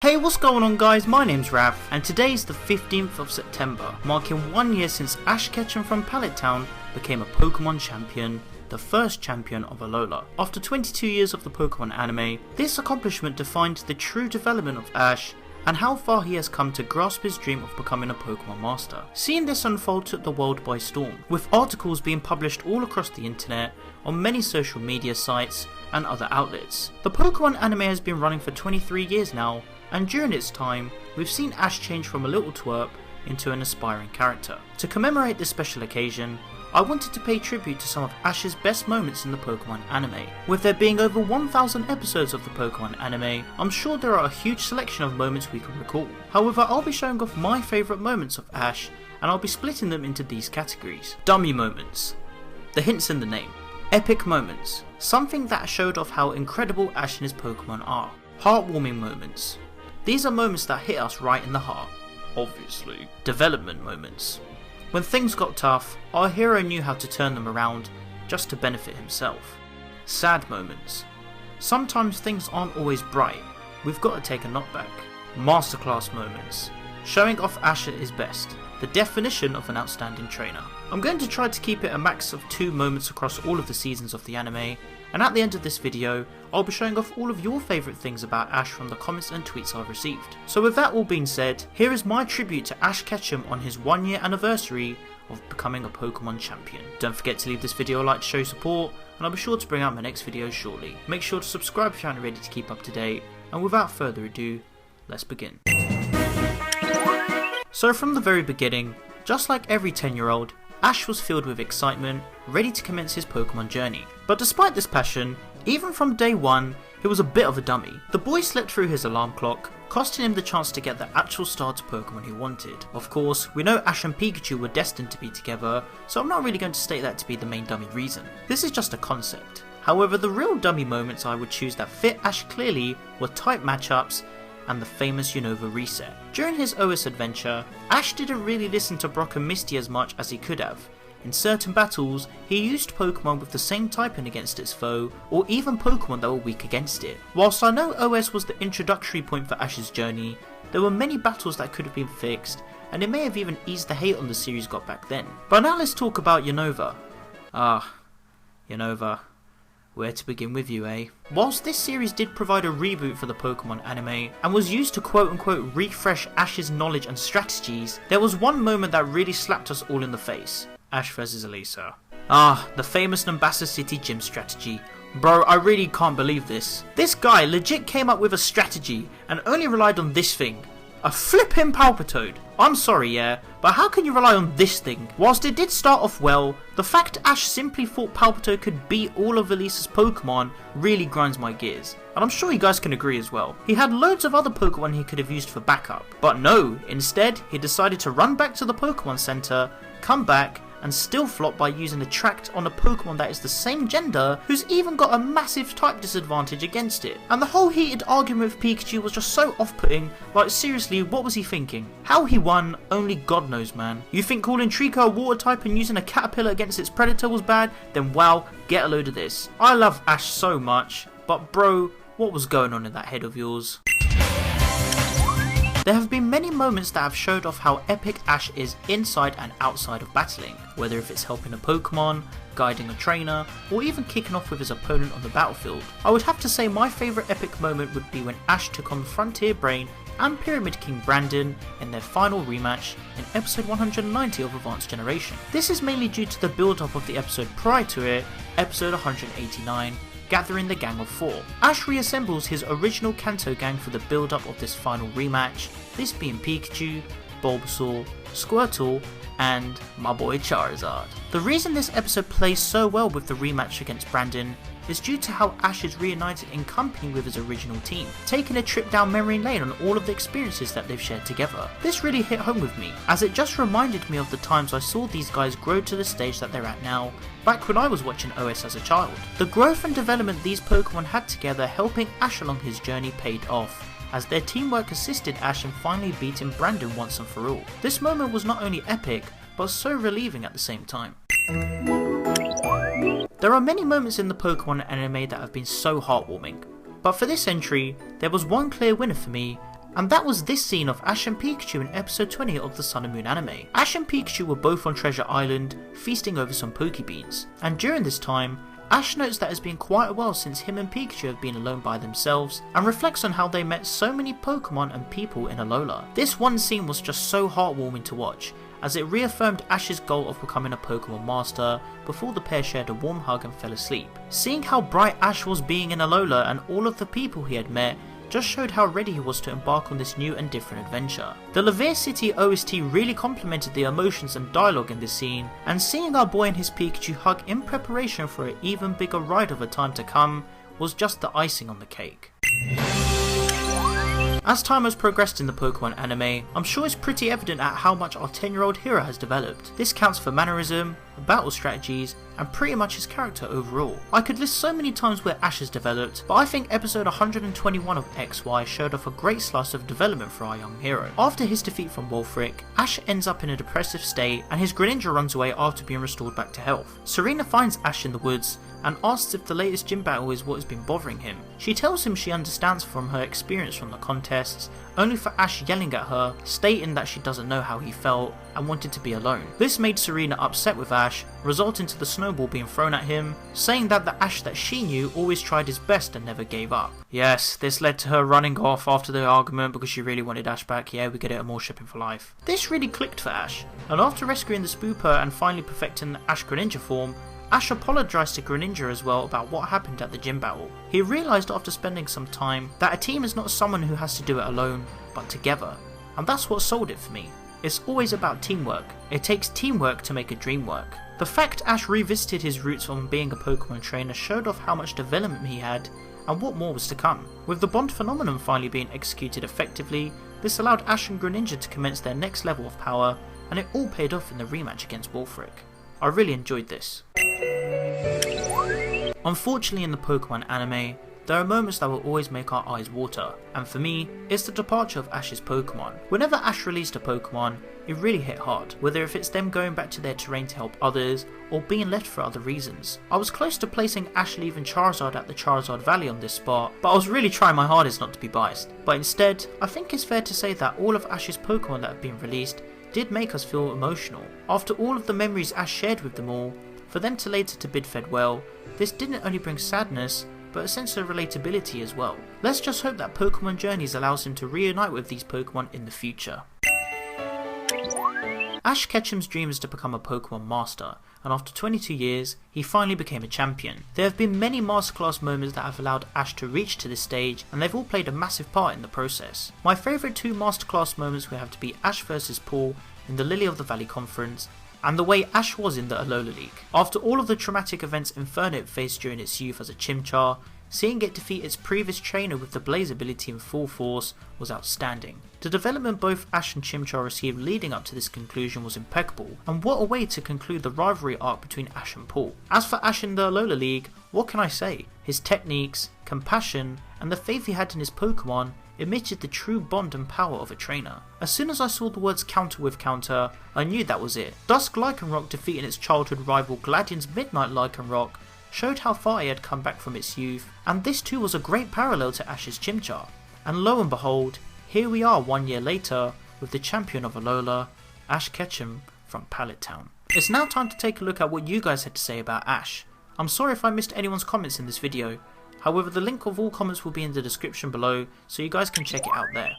Hey, what's going on guys, my name's Rav, and today is the 15th of September, marking 1 year since Ash Ketchum from Pallet Town became a Pokemon champion, the first champion of Alola. After 22 years of the Pokemon anime, this accomplishment defined the true development of Ash and how far he has come to grasp his dream of becoming a Pokemon master. Seeing this unfold took the world by storm, with articles being published all across the internet, on many social media sites and other outlets. The Pokemon anime has been running for 23 years now, and during its time, we've seen Ash change from a little twerp into an aspiring character. To commemorate this special occasion, I wanted to pay tribute to some of Ash's best moments in the Pokemon anime. With there being over 1,000 episodes of the Pokemon anime, I'm sure there are a huge selection of moments we can recall. However, I'll be showing off my favourite moments of Ash, and I'll be splitting them into these categories. Dummy moments. The hint's in the name. Epic moments. Something that showed off how incredible Ash and his Pokemon are. Heartwarming moments. These are moments that hit us right in the heart, obviously. Development moments. When things got tough, our hero knew how to turn them around just to benefit himself. Sad moments. Sometimes things aren't always bright, we've got to take a knockback. Masterclass moments. Showing off Ash at his best, the definition of an outstanding trainer. I'm going to try to keep it a max of 2 moments across all of the seasons of the anime, and at the end of this video, I'll be showing off all of your favourite things about Ash from the comments and tweets I've received. So with that all being said, here is my tribute to Ash Ketchum on his 1 year anniversary of becoming a Pokemon champion. Don't forget to leave this video a like to show support, and I'll be sure to bring out my next video shortly. Make sure to subscribe if you aren't ready to keep up to date, and without further ado, let's begin. So from the very beginning, just like every 10-year-old, Ash was filled with excitement, ready to commence his Pokemon journey. But despite this passion, even from day one, he was a bit of a dummy. The boy slept through his alarm clock, costing him the chance to get the actual starter Pokemon he wanted. Of course, we know Ash and Pikachu were destined to be together, so I'm not really going to state that to be the main dummy reason. This is just a concept. However, the real dummy moments I would choose that fit Ash clearly were type matchups and the famous Unova reset. During his OS adventure, Ash didn't really listen to Brock and Misty as much as he could have. In certain battles, he used Pokemon with the same typing against its foe, or even Pokemon that were weak against it. Whilst I know OS was the introductory point for Ash's journey, there were many battles that could have been fixed, and it may have even eased the hate on the series got back then. But now let's talk about Unova. Unova. Where to begin with you, eh? Whilst this series did provide a reboot for the Pokemon anime, and was used to quote-unquote refresh Ash's knowledge and strategies, there was one moment that really slapped us all in the face. Ash vs Elisa. The famous Numbasa City gym strategy. Bro, I really can't believe this. This guy legit came up with a strategy, and only relied on this thing. A flippin' Palpitoad. I'm sorry, yeah, but how can you rely on this thing? Whilst it did start off well, the fact Ash simply thought Palpitoad could beat all of Elisa's Pokemon really grinds my gears. And I'm sure you guys can agree as well. He had loads of other Pokemon he could have used for backup. But no, instead, he decided to run back to the Pokemon Center, come back, and still flop by using a tract on a Pokemon that is the same gender, who's even got a massive type disadvantage against it. And the whole heated argument with Pikachu was just so off-putting. Like seriously, what was he thinking? How he won, only God knows, man. You think calling Trico a water type and using a caterpillar against its predator was bad? Then wow, get a load of this. I love Ash so much, but bro, what was going on in that head of yours? There have been many moments that have showed off how epic Ash is inside and outside of battling, whether if it's helping a Pokemon, guiding a trainer, or even kicking off with his opponent on the battlefield. I would have to say my favourite epic moment would be when Ash took on Frontier Brain and Pyramid King Brandon in their final rematch in episode 190 of Advanced Generation. This is mainly due to the build up of the episode prior to it, episode 189, gathering the Gang of 4. Ash reassembles his original Kanto gang for the build-up of this final rematch, this being Pikachu, Bulbasaur, Squirtle, and my boy Charizard. The reason this episode plays so well with the rematch against Brandon is due to how Ash is reunited in company with his original team, taking a trip down memory lane on all of the experiences that they've shared together. This really hit home with me, as it just reminded me of the times I saw these guys grow to the stage that they're at now, back when I was watching OS as a child. The growth and development these Pokemon had together helping Ash along his journey paid off, as their teamwork assisted Ash in finally beating Brandon once and for all. This moment was not only epic, but so relieving at the same time. There are many moments in the Pokemon anime that have been so heartwarming, but for this entry, there was one clear winner for me, And that was this scene of Ash and Pikachu in episode 20 of the Sun and Moon anime. Ash and Pikachu were both on Treasure Island, feasting over some Pokebeans. And during this time, Ash notes that it's been quite a while since him and Pikachu have been alone by themselves, and reflects on how they met so many Pokemon and people in Alola. This one scene was just so heartwarming to watch, as it reaffirmed Ash's goal of becoming a Pokemon master before the pair shared a warm hug and fell asleep. Seeing how bright Ash was being in Alola and all of the people he had met just showed how ready he was to embark on this new and different adventure. The Levere City OST really complemented the emotions and dialogue in this scene, and seeing our boy and his Pikachu hug in preparation for an even bigger ride of a time to come was just the icing on the cake. As time has progressed in the Pokemon anime, I'm sure it's pretty evident at how much our 10-year-old hero has developed. This counts for mannerism, battle strategies, and pretty much his character overall. I could list so many times where Ash has developed, but I think episode 121 of XY showed off a great slice of development for our young hero. After his defeat from Wolfric, Ash ends up in a depressive state and his Greninja runs away after being restored back to health. Serena finds Ash in the woods and asks if the latest gym battle is what has been bothering him. She tells him she understands from her experience from the contests, only for Ash yelling at her, stating that she doesn't know how he felt and wanted to be alone. This made Serena upset with Ash, resulting to the snowball being thrown at him, saying that the Ash that she knew always tried his best and never gave up. Yes, this led to her running off after the argument because she really wanted Ash back. Yeah, we get it, more shipping for life. This really clicked for Ash, and after rescuing the Spooper and finally perfecting the Ash Greninja form, Ash apologised to Greninja as well about what happened at the gym battle. He realised after spending some time that a team is not someone who has to do it alone, but together. And that's what sold it for me. It's always about teamwork. It takes teamwork to make a dream work. The fact Ash revisited his roots on being a Pokemon trainer showed off how much development he had and what more was to come. With the bond phenomenon finally being executed effectively, this allowed Ash and Greninja to commence their next level of power, and it all paid off in the rematch against Wolfric. I really enjoyed this. Unfortunately, in the Pokemon anime, there are moments that will always make our eyes water, and for me, it's the departure of Ash's Pokemon. Whenever Ash released a Pokemon, it really hit hard, whether if it's them going back to their terrain to help others, or being left for other reasons. I was close to placing Ash leaving Charizard at the Charizard Valley on this spot, but I was really trying my hardest not to be biased. But instead, I think it's fair to say that all of Ash's Pokemon that have been released did make us feel emotional. After all of the memories Ash shared with them all, for them to later to bid farewell, this didn't only bring sadness, but a sense of relatability as well. Let's just hope that Pokemon Journeys allows him to reunite with these Pokemon in the future. Ash Ketchum's dream is to become a Pokemon master, and after 22 years, he finally became a champion. There have been many Masterclass moments that have allowed Ash to reach to this stage, and they've all played a massive part in the process. My favourite two Masterclass moments will have to be Ash vs Paul in the Lily of the Valley Conference, and the way Ash was in the Alola League. After all of the traumatic events Inferno faced during its youth as a Chimchar, seeing it defeat its previous trainer with the Blaze ability in full force was outstanding. The development both Ash and Chimchar received leading up to this conclusion was impeccable, and what a way to conclude the rivalry arc between Ash and Paul. As for Ash in the Alola League, what can I say? His techniques, compassion, and the faith he had in his Pokemon emitted the true bond and power of a trainer. As soon as I saw the words counter with counter, I knew that was it. Dusk Lycanroc defeating its childhood rival Gladian's Midnight Lycanroc showed how far he had come back from its youth, and this too was a great parallel to Ash's Chimchar. And lo and behold, here we are 1 year later with the champion of Alola, Ash Ketchum from Pallet Town. It's now time to take a look at what you guys had to say about Ash. I'm sorry if I missed anyone's comments in this video. However, the link of all comments will be in the description below, so you guys can check it out there.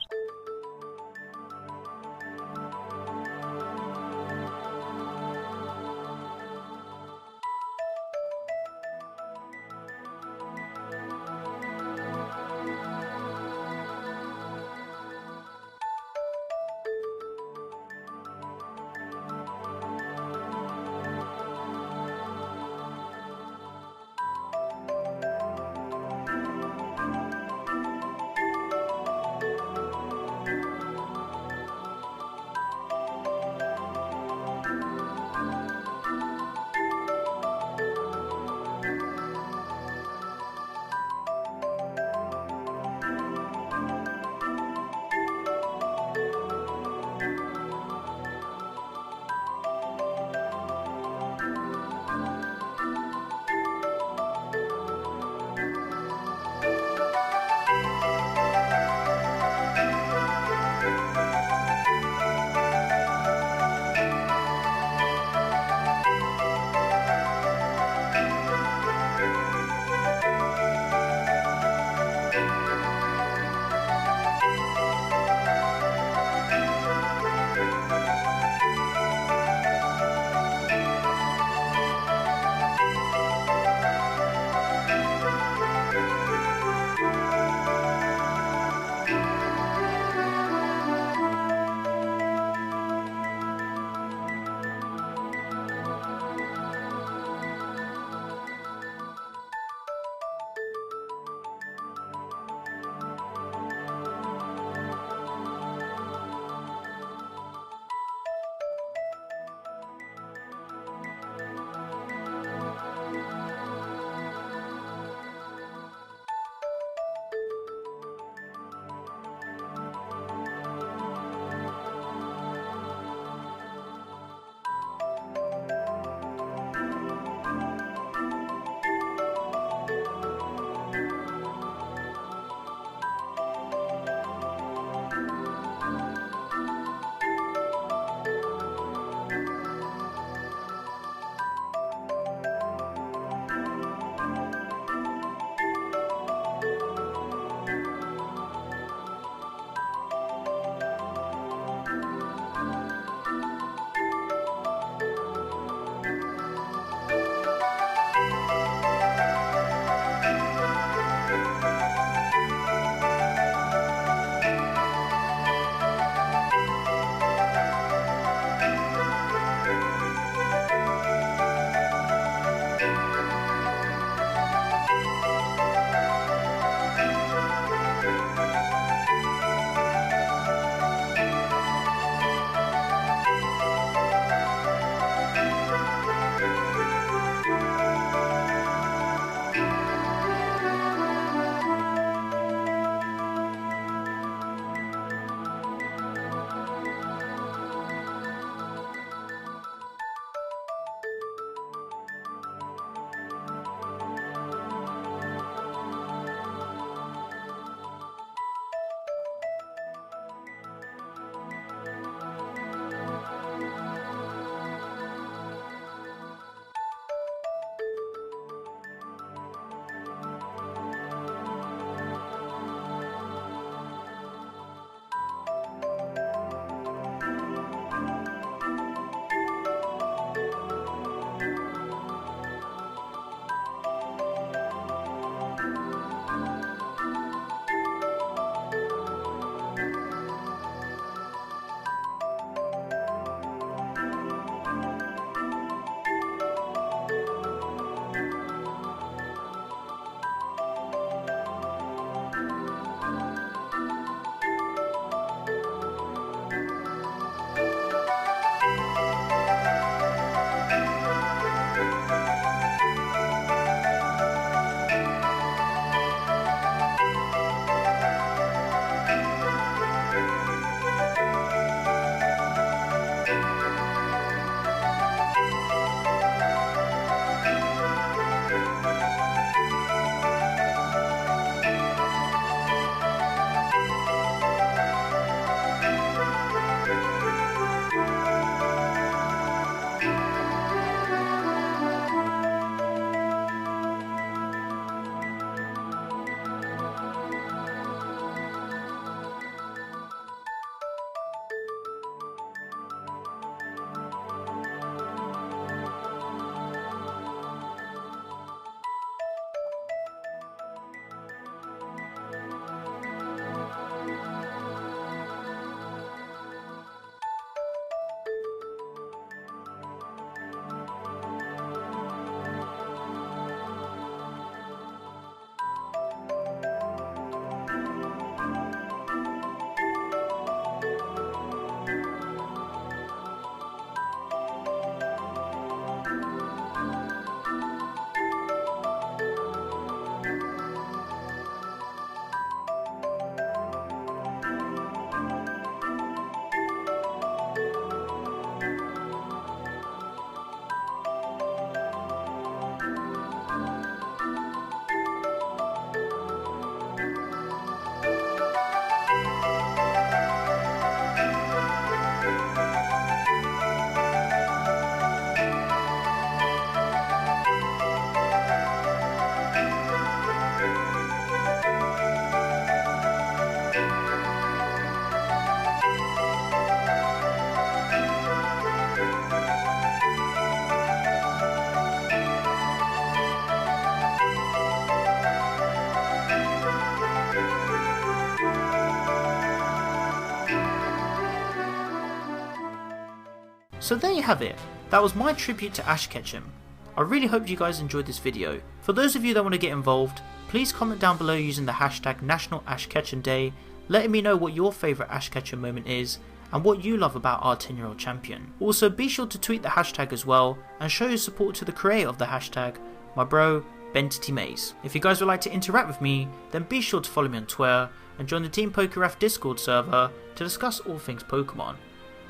So there you have it, that was my tribute to Ash Ketchum. I really hope you guys enjoyed this video. For those of you that want to get involved, please comment down below using the hashtag National Ash Ketchum Day, letting me know what your favourite Ash Ketchum moment is and what you love about our 10-year-old champion. Also be sure to tweet the hashtag as well and show your support to the creator of the hashtag, my bro Bentity Maze. If you guys would like to interact with me, then be sure to follow me on Twitter and join the Team PokeRef Discord server to discuss all things Pokemon.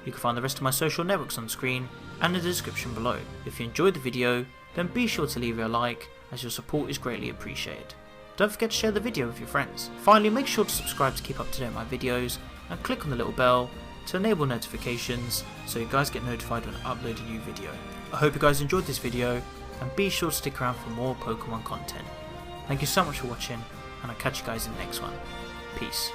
You can find the rest of my social networks on screen and in the description below. If you enjoyed the video, then be sure to leave a like, as your support is greatly appreciated. Don't forget to share the video with your friends. Finally, make sure to subscribe to keep up to date with my videos and click on the little bell to enable notifications so you guys get notified when I upload a new video. I hope you guys enjoyed this video and be sure to stick around for more Pokemon content. Thank you so much for watching and I'll catch you guys in the next one. Peace.